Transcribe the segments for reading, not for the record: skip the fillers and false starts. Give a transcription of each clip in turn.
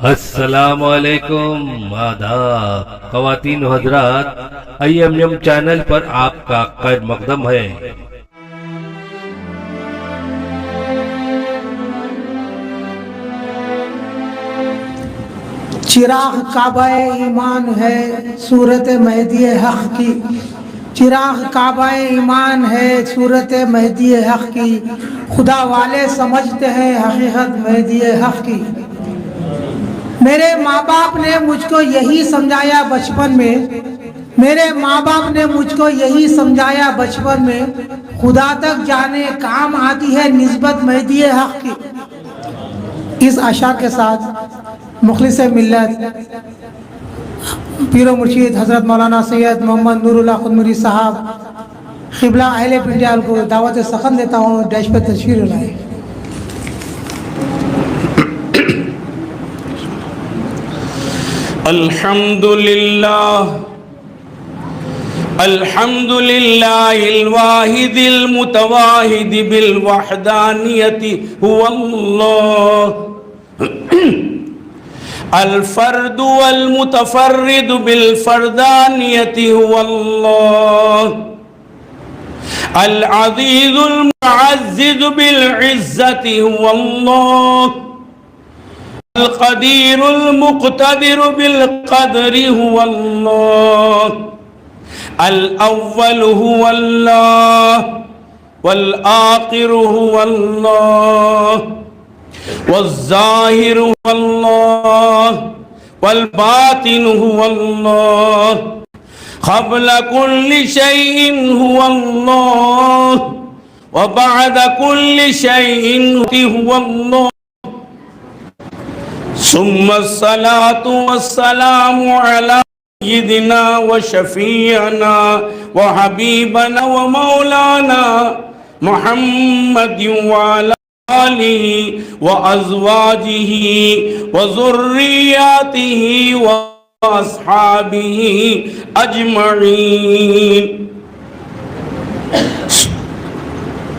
السلام علیکم، آداب خواتین و حضرات، IMM چینل پر آپ کا خیر مقدم ہے۔ چراغ کعبہ ایمان ہے صورت مہدی حق کی، چراغ کعبہ ایمان ہے صورت مہدی حق کی، خدا والے سمجھتے ہیں حقیقت مہدی حق کی۔ میرے ماں باپ نے مجھ کو یہی سمجھایا بچپن میں، میرے ماں باپ نے مجھ کو یہی سمجھایا بچپن میں، خدا تک جانے کام آتی ہے نسبت مہدی حق کی۔ اس اشعار کے ساتھ مخلص ملت پیر و مرشید حضرت مولانا سید محمد نور اللہ خودمری صاحب قبلہ اہل پنڈیال کو دعوت سخن دیتا ہوں، ڈیش پہ تشریف لائے۔ الحمد للہ الواحد المتواحد بالوحدانیت هو اللہ، الفرد والمتفرد بالفردانیت هو اللہ، العزیز المعزز بالعزت هو اللہ، القدیر المقتدر بالقدر هو اللہ، الاول هو اللہ، والآخر هو اللہ، والظاہر هو اللہ، والباطن هو اللہ، قبل كل شيء هو الله، وبعد كل شيء هو الله، ثم الصلاة والسلام على سيدنا وشفيعنا وحبيبنا ومولانا محمد وعلى آله وأزواجه وذرياته وأصحابه أجمعين،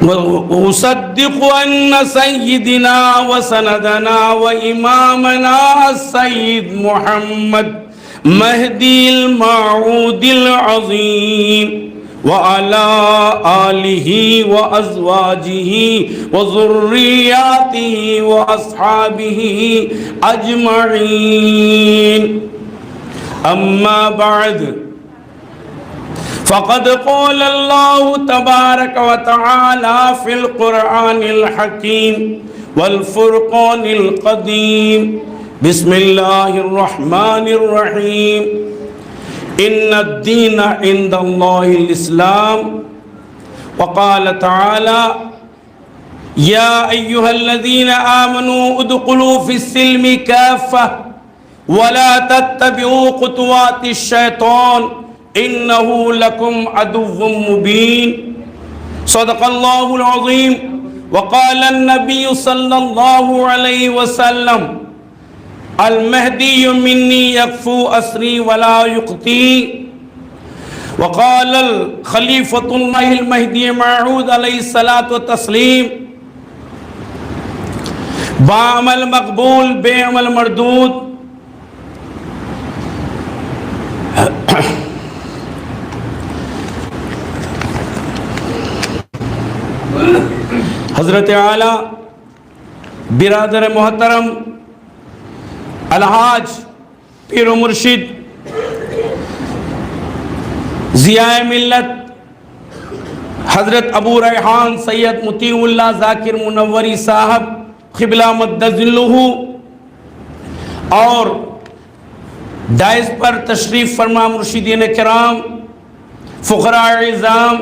وأصدق أن سيدنا وسندنا وإمامنا السيد محمد مهدي الموعود العظيم وعلى آله وأزواجه وذرياته وأصحابه أجمعين، أما بعد، فقد قال الله تبارك وتعالى في القرآن الحكيم والفرقان القديم، بسم الله الرحمن الرحيم، إن الدين عند الله الإسلام، وقال تعالى يا أيها الذين آمنوا ادخلوا في السلم كافة ولا تتبعوا خطوات الشيطان إنه لكم عدو مبين، صدق الله العظيم، وقال النبي صلى الله عليه وسلم المهدي مني يكفو أسري ولا يقتي، وقال الخليفة الله المهدي موعود عليه الصلاة والتسليم بعمل مقبول بعمل مردود۔ حضرت اعلیٰ برادر محترم الحاج پیر و مرشد ضیاء ملت حضرت ابو ریحان سید مطیع اللہ ذاکر منوری صاحب قبلہ مد ظلہ، اور دائز پر تشریف فرما مرشدین کرام، فقراء اعظام،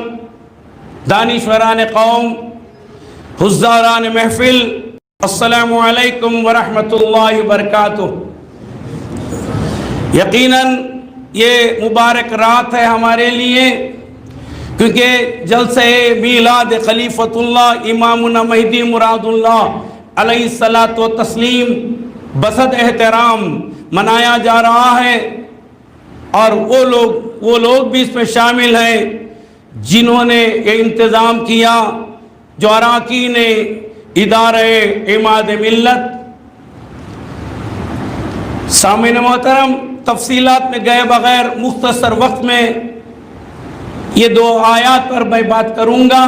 دانشوران قوم، حضاران محفل، السلام علیکم ورحمۃ اللہ وبرکاتہ۔ یقیناً یہ مبارک رات ہے ہمارے لیے، کیونکہ جلسہ میلاد خلیفۃ اللہ امامنا مہدی مراد اللہ علیہ الصلاۃ والتسلیم بصد احترام منایا جا رہا ہے، اور وہ لوگ بھی اس میں شامل ہیں جنہوں نے یہ انتظام کیا، جو اراکین ادارے عماد ملت۔ سامعین محترم، تفصیلات میں گئے بغیر مختصر وقت میں یہ 2 آیات پر میں بات کروں گا۔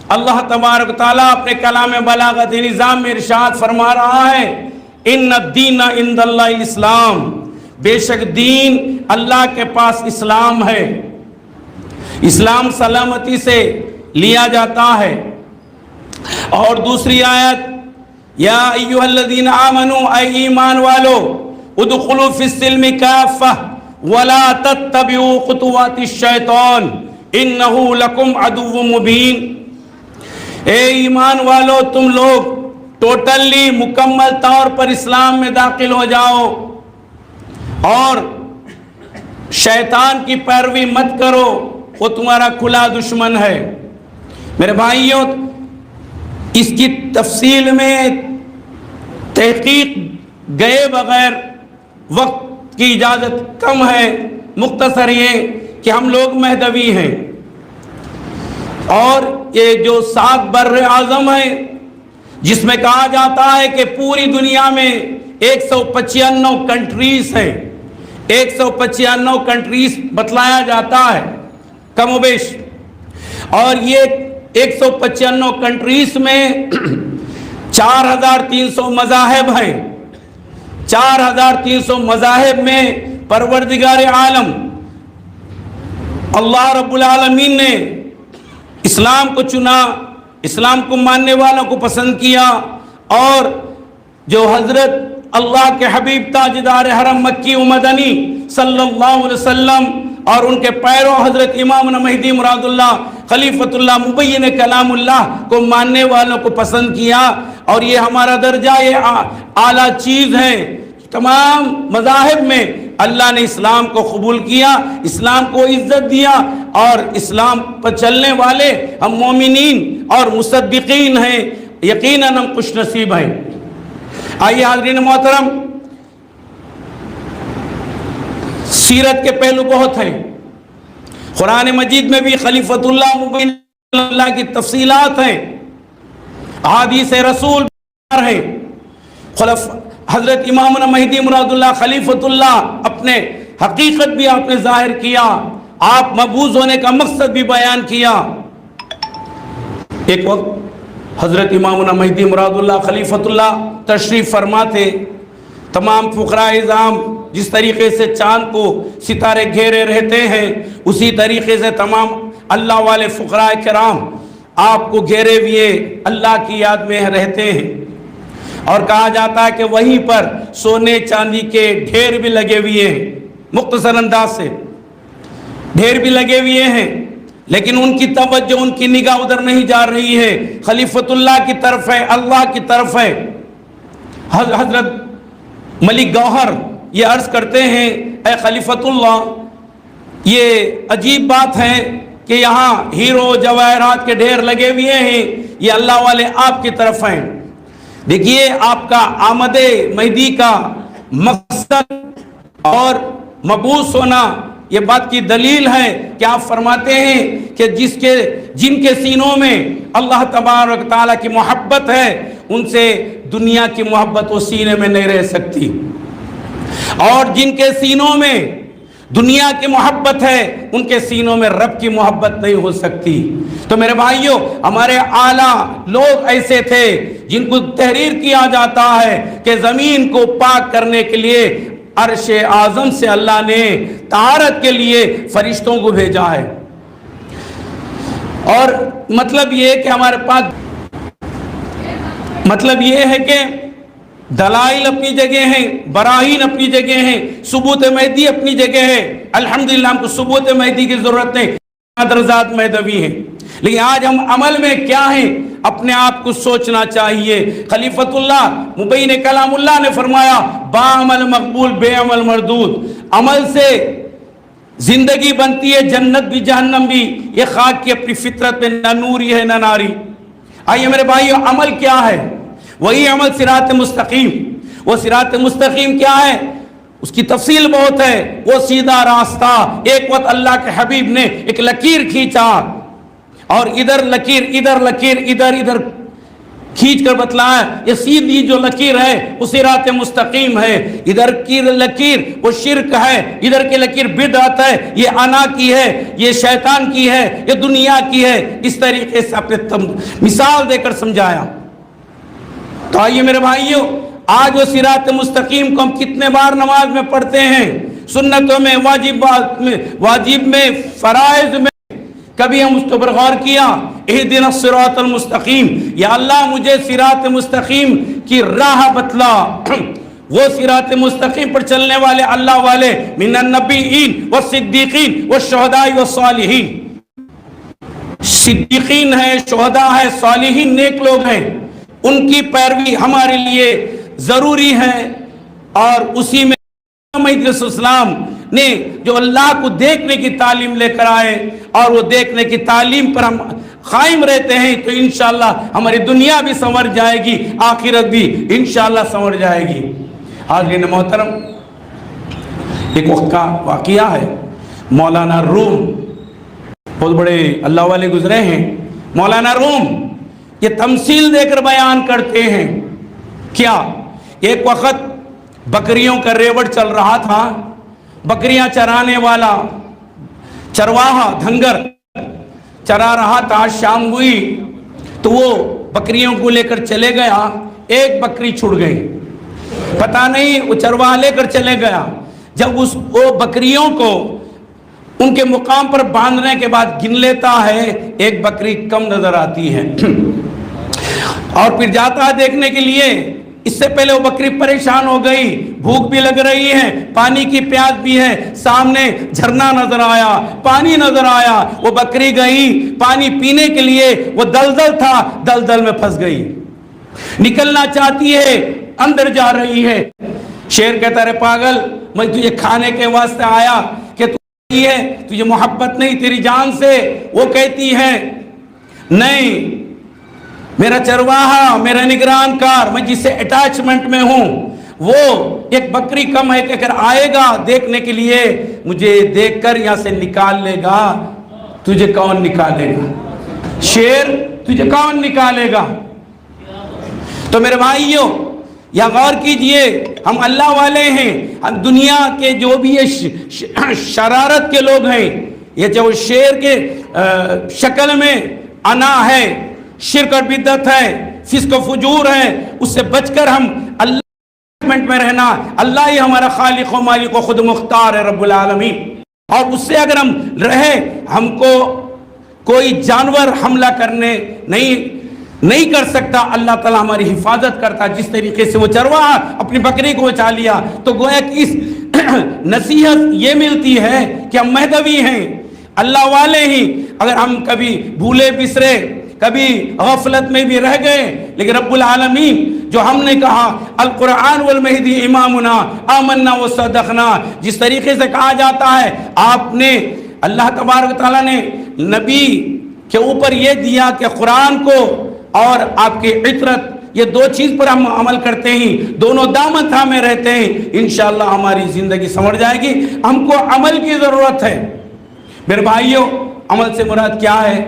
اللہ تبارک تعالیٰ اپنے کلام بلاغت نظام میں ارشاد فرما رہا ہے، ان الدین عند اللہ الاسلام، بے شک دین اللہ کے پاس اسلام ہے۔ اسلام سلامتی سے لیا جاتا ہے۔ اور دوسری آیت، یا ایھا الذین آمنوا، اے ایمان والو، ادخلوا فی السلم کافہ ولا تتبعوا خطوات الشیطان انہ لکم عدو مبین۔ اے ایمان والو، تم لوگ ٹوٹلی مکمل طور پر اسلام میں داخل ہو جاؤ اور شیطان کی پیروی مت کرو، وہ تمہارا کھلا دشمن ہے۔ میرے بھائیوں، اس کی تفصیل میں تحقیق گئے بغیر وقت کی اجازت کم ہے۔ مختصر یہ کہ ہم لوگ مہدوی ہیں، اور یہ جو 7 بر اعظم ہے، جس میں کہا جاتا ہے کہ پوری دنیا میں 195 کنٹریز ہیں، 195 کنٹریز بتلایا جاتا ہے کم و بیش، اور یہ 195 کنٹریز میں 4300 مذاہب ہیں۔ 4300 مذاہب میں پروردگار عالم اللہ رب العالمین نے اسلام کو چنا، اسلام کو ماننے والوں کو پسند کیا، اور جو حضرت اللہ کے حبیب تاجدار حرم مکی و مدنی صلی اللہ علیہ وسلم اور ان کے پیرو حضرت امامنا مہدی مراد اللہ خلیفۃ اللہ مبین کلام اللہ کو ماننے والوں کو پسند کیا۔ اور یہ ہمارا درجہ، یہ اعلیٰ چیز ہے۔ تمام مذاہب میں اللہ نے اسلام کو قبول کیا، اسلام کو عزت دیا، اور اسلام پر چلنے والے ہم مومنین اور مصدقین ہیں، یقیناً ہم خوش نصیب ہیں۔ آئیے حاضرین محترم، سیرت کے پہلو بہت ہیں۔ قرآن مجید میں بھی خلیفۃ اللہ مبین اللہ کی تفصیلات ہیں، احادیث رسول ہیں۔ حضرت امامنا مہدی مراد اللہ خلیفۃ اللہ اپنے حقیقت بھی آپ نے ظاہر کیا، آپ مبعوث ہونے کا مقصد بھی بیان کیا۔ ایک وقت حضرت امامنا مہدی مراد اللہ خلیفۃ اللہ تشریف فرما تھے۔ تمام فقراء اعظام جس طریقے سے چاند کو ستارے گھیرے رہتے ہیں، اسی طریقے سے تمام اللہ والے فقراء کرام آپ کو گھیرے ہوئے اللہ کی یاد میں رہتے ہیں۔ اور کہا جاتا ہے کہ وہیں پر سونے چاندی کے ڈھیر بھی لگے ہوئے ہیں، مختصر انداز سے ڈھیر بھی لگے ہوئے ہیں، لیکن ان کی توجہ، ان کی نگاہ ادھر نہیں جا رہی ہے، خلیفۃ اللہ کی طرف ہے، اللہ کی طرف ہے۔ حضرت ملک گوہر یہ عرض کرتے ہیں، اے خلیفۃ اللہ، یہ عجیب بات ہے کہ یہاں ہیرو جواہرات کے ڈھیر لگے ہوئے ہیں، یہ اللہ والے آپ کی طرف ہیں۔ دیکھیے، آپ کا آمد مہدی کا مقصد اور مبعوث ہونا یہ بات کی دلیل ہے کہ آپ فرماتے ہیں کہ جن کے سینوں میں اللہ تبارک تعالیٰ کی محبت ہے، ان سے دنیا کی محبت وہ سینے میں نہیں رہ سکتی، اور جن کے سینوں میں دنیا کی محبت ہے، ان کے سینوں میں رب کی محبت نہیں ہو سکتی۔ تو میرے بھائیوں، ہمارے اعلیٰ لوگ ایسے تھے جن کو تحریر کیا جاتا ہے کہ زمین کو پاک کرنے کے لیے عرش اعظم سے اللہ نے طہارت کے لیے فرشتوں کو بھیجا ہے۔ اور مطلب یہ کہ ہمارے پاس مطلب یہ ہے کہ دلائل اپنی جگہ ہیں، براہین اپنی جگہ ہیں، ثبوت مہدی اپنی جگہ ہے۔ الحمدللہ ہم کو ثبوت مہدی کی ضرورت نہیں، درجات مہدوی ہیں، لیکن آج ہم عمل میں کیا ہیں اپنے آپ کو سوچنا چاہیے۔ خلیفۃ اللہ مبین کلام اللہ نے فرمایا، با عمل مقبول بے عمل مردود۔ عمل سے زندگی بنتی ہے، جنت بھی جہنم بھی، یہ خاک کی اپنی فطرت میں نہ نوری ہے نہ ناری۔ آئیے میرے بھائیو، عمل کیا ہے؟ وہی عمل صراط مستقیم۔ وہ صراط مستقیم کیا ہے؟ اس کی تفصیل بہت ہے۔ وہ سیدھا راستہ، ایک وقت اللہ کے حبیب نے ایک لکیر کھینچا، اور ادھر لکیر ادھر لکیر ادھر ادھر کھینچ کر بتلایا یہ سیدھی جو لکیر ہے وہ صراط مستقیم ہے، ادھر کی لکیر وہ شرک ہے، ادھر کی لکیر بدعت ہے، یہ انا کی ہے، یہ شیطان کی ہے، یہ دنیا کی ہے. اس طریقے سے اپنے مثال دے کر سمجھایا. تو آئیے میرے بھائیوں، آج وہ صراط مستقیم کو ہم کتنے بار نماز میں پڑھتے ہیں، سنتوں میں، واجب میں، فرائض میں. کبھی ہم اس پر غور کیا؟ اہدنا الصراط المستقیم، یا اللہ مجھے صراط مستقیم کی راہ بتلا. وہ صراط مستقیم پر چلنے والے اللہ والے من النبیین والصدیقین والشہداء والصالحین، صدیقین ہیں، شہداء ہیں، صالحین نیک لوگ ہیں، ان کی پیروی ہمارے لیے ضروری ہے. اور اسی میں مہدی علیہ السلام نے جو اللہ کو دیکھنے کی تعلیم لے کر آئے اور وہ دیکھنے کی تعلیم پر ہم قائم رہتے ہیں تو انشاءاللہ ہماری دنیا بھی سنور جائے گی، آخرت بھی انشاءاللہ سنور جائے گی. حاضرین محترم، ایک وقت کا واقعہ ہے. مولانا روم بہت بڑے اللہ والے گزرے ہیں. مولانا روم یہ تمثیل دے کر بیان کرتے ہیں. کیا؟ ایک وقت بکریوں کا ریوڑ چل رہا تھا. بکریاں چرانے والا چرواہا دھنگر چرا رہا تھا. شام ہوئی تو وہ بکریوں کو لے کر چلے گیا. ایک بکری چھوٹ گئی، پتہ نہیں وہ چرواہا لے کر چلے گیا. جب وہ بکریوں کو ان کے مقام پر باندھنے کے بعد گن لیتا ہے، ایک بکری کم نظر آتی ہے. اور پھر جاتا ہے دیکھنے کے لیے. اس سے پہلے وہ بکری پریشان ہو گئی، بھوک بھی لگ رہی ہے، پانی کی پیاس بھی ہے. سامنے جھرنا نظر آیا، پانی نظر آیا. وہ بکری گئی پانی پینے کے لیے، وہ دلدل تھا، دلدل میں پھنس گئی. نکلنا چاہتی ہے، اندر جا رہی ہے. شیر کہتا ہے پاگل، میں تجھے کھانے کے واسطے آیا کہ ہے، تجھے محبت نہیں تیری جان سے. وہ کہتی ہے نہیں، میرا چرواہا، میرا نگران کار، میں جس سے اٹیچمنٹ میں ہوں، وہ ایک بکری کم ہے کہ اگر آئے گا دیکھنے کے لیے، مجھے دیکھ کر یہاں سے نکال لے گا. تجھے کون نکالے گا؟ شیر، تجھے کون نکالے گا؟ تو میرے بھائیوں یا غور کیجئے، ہم اللہ والے ہیں. ہم دنیا کے جو بھی یہ شرارت کے لوگ ہیں، یہ جو شیر کے شکل میں انا ہے، شرک اور بدعت ہے، فسق و فجور ہے، اس سے بچ کر ہم اللہ میں رہنا. اللہ ہی ہمارا خالق و مالک و خود مختار ہے رب العالمین. اور اس سے اگر ہم رہے، ہم کو کوئی جانور حملہ کرنے نہیں کر سکتا. اللہ تعالیٰ ہماری حفاظت کرتا. جس طریقے سے وہ چرواہا اپنی بکری کو بچا لیا، تو گویا کہ اس نصیحت یہ ملتی ہے کہ ہم مہدوی ہیں، اللہ والے ہی. اگر ہم کبھی بھولے بسرے، کبھی غفلت میں بھی رہ گئے، لیکن رب العالمین جو ہم نے کہا القرآن والمہدی امامنا آمنا وصدقنا، جس طریقے سے کہا جاتا ہے، آپ نے اللہ تبارک و تعالیٰ نے نبی کے اوپر یہ دیا کہ قرآن کو اور آپ کی عطرت، یہ دو چیز پر ہم عمل کرتے ہیں، دونوں دامن تھامے رہتے ہیں، انشاءاللہ ہماری زندگی سنور جائے گی. ہم کو عمل کی ضرورت ہے. میرے بھائیوں، عمل سے مراد کیا ہے؟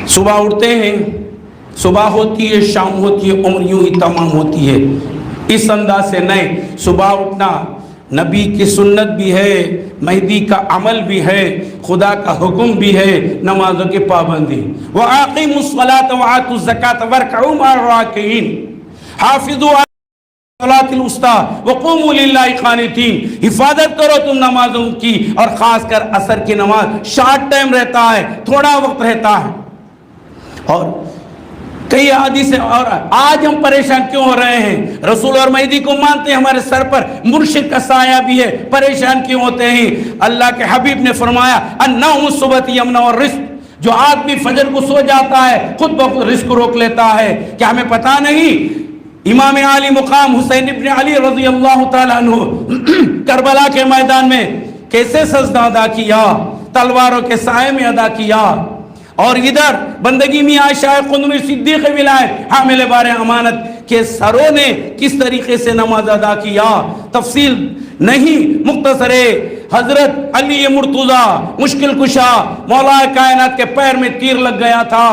صبح اٹھتے ہیں، صبح ہوتی ہے، شام ہوتی ہے، عمر یوں ہی تمام ہوتی ہے. اس انداز سے نہیں. صبح اٹھنا نبی کی سنت بھی ہے، مہدی کا عمل بھی ہے، خدا کا حکم بھی ہے، نمازوں کی پابندی. وَأَقِيمُوا الصَّلَاةَ وَآتُوا الزَّكَاةَ وَارْكَعُوا مَعَ الرَّاكِعِينَ حافظوا عَلَى الصَّلَاةِ الْوُسْطَىٰ وَقُومُوا لِلَّهِ قَانِتِينَ. حفاظت کرو تم نمازوں کی، اور خاص کر عصر کی نماز. شارٹ ٹائم رہتا ہے، تھوڑا وقت رہتا ہے. اور کئی حدیث ہیں. اور آج ہم پریشان کیوں ہو رہے ہیں؟ رسول اور مہدی کو مانتے ہیں، ہمارے سر پر مرشد کا سایہ بھی ہے، پریشان کیوں ہوتے ہیں؟ اللہ کے حبیب نے فرمایا النوم الصبح یمنع الرزق. جو آدمی فجر کو سو جاتا ہے خود بخود رزق کو روک لیتا ہے. کیا ہمیں پتہ نہیں امام عالی مقام حسین ابن علی رضی اللہ تعالیٰ عنہ کربلا کے میدان میں کیسے سجدہ ادا کیا؟ تلواروں کے سائے میں ادا کیا. اور ادھر بندگی میں عائشہ قدومی صدیق ولایت حامل بار امانت کے سروں نے کس طریقے سے نماز ادا کیا؟ تفصیل نہیں، مختصر حضرت علی مرتضی مشکل کشا مولا کائنات کے پیر میں تیر لگ گیا تھا،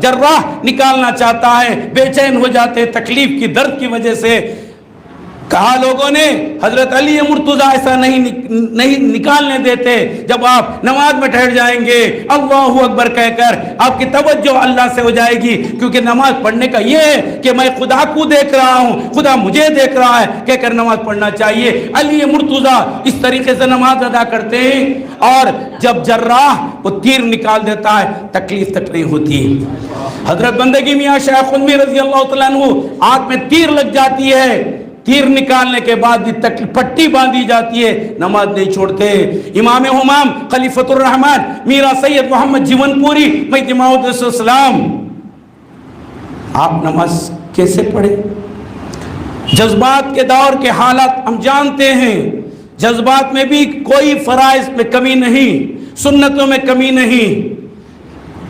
جراح نکالنا چاہتا ہے، بے چین ہو جاتے تکلیف کی درد کی وجہ سے، کہا لوگوں نے حضرت علی مرتضی ایسا نہیں نکالنے دیتے، جب آپ نماز میں ٹھہر جائیں گے اللہ اکبر کہہ کر آپ کی توجہ اللہ سے ہو جائے گی، کیونکہ نماز پڑھنے کا یہ ہے کہ میں خدا کو دیکھ رہا ہوں، خدا مجھے دیکھ رہا ہے کہہ کر نماز پڑھنا چاہیے۔ علی مرتضی اس طریقے سے نماز ادا کرتے ہیں، اور جب جراح وہ تیر نکال دیتا ہے تکلیف تک نہیں ہوتی۔ حضرت بندگی میاں شیخ قطب رضی اللہ تعالیٰ عنہ ہاتھ میں تیر لگ جاتی ہے، تیر نکالنے کے بعد بھی پٹی باندھی جاتی ہے، نماز نہیں چھوڑتے۔ امام ہمام خلیفۃ الرحمن میرا سید محمد جیون پوری مہدی موعود علیہ السلام، آپ نماز کیسے پڑھے؟ جذبات کے دور کے حالات ہم جانتے ہیں، جذبات میں بھی کوئی فرائض میں کمی نہیں، سنتوں میں کمی نہیں۔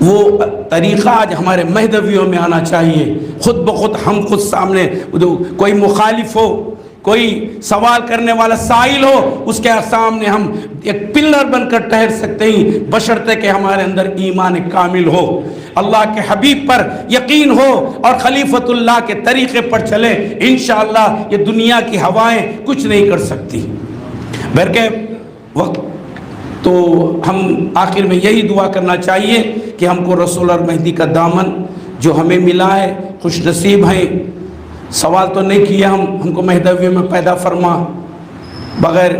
وہ طریقہ آج ہمارے مہدویوں میں آنا چاہیے، خود بخود ہم خود سامنے کوئی مخالف ہو، کوئی سوال کرنے والا سائل ہو، اس کے سامنے ہم ایک پلر بن کر ٹھہر سکتے ہیں، بشرطے کہ ہمارے اندر ایمان کامل ہو، اللہ کے حبیب پر یقین ہو اور خلیفۃ اللہ کے طریقے پر چلیں، انشاءاللہ یہ دنیا کی ہوائیں کچھ نہیں کر سکتی۔ بلکہ وقت تو ہم آخر میں یہی دعا کرنا چاہیے کہ ہم کو رسول اور مہدی کا دامن جو ہمیں ملا ہے، خوش نصیب ہیں۔ سوال تو نہیں کیا ہم کو مہدوی میں پیدا فرما، بغیر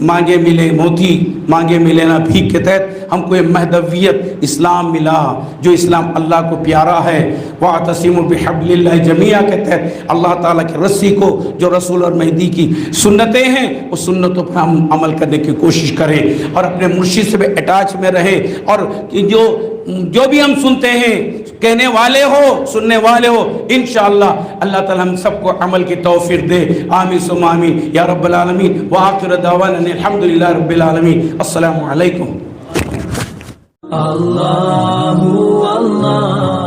مانگے ملے موتی، مانگے ملے نہ بھیک کے تحت ہم کو یہ مہدویت اسلام ملا، جو اسلام اللہ کو پیارا ہے۔ وَاعْتَصِمُوا بِحَبْلِ اللَّهِ جَمِيعًا کے تحت اللہ تعالیٰ کی رسی کو، جو رسول اور مہدی کی سنتیں ہیں اس سنتوں پر ہم عمل کرنے کی کوشش کریں، اور اپنے مرشد سے بھی اٹیچ میں رہیں، اور جو بھی ہم سنتے ہیں، کہنے والے ہو سننے والے ہو، انشاءاللہ اللہ تعالیٰ ہم سب کو عمل کی توفیق دے، آمین ثم آمین یا رب العالمین۔ وآخر دعوانا الحمدللہ رب العالمین۔ السلام علیکم۔ اللہ اللہ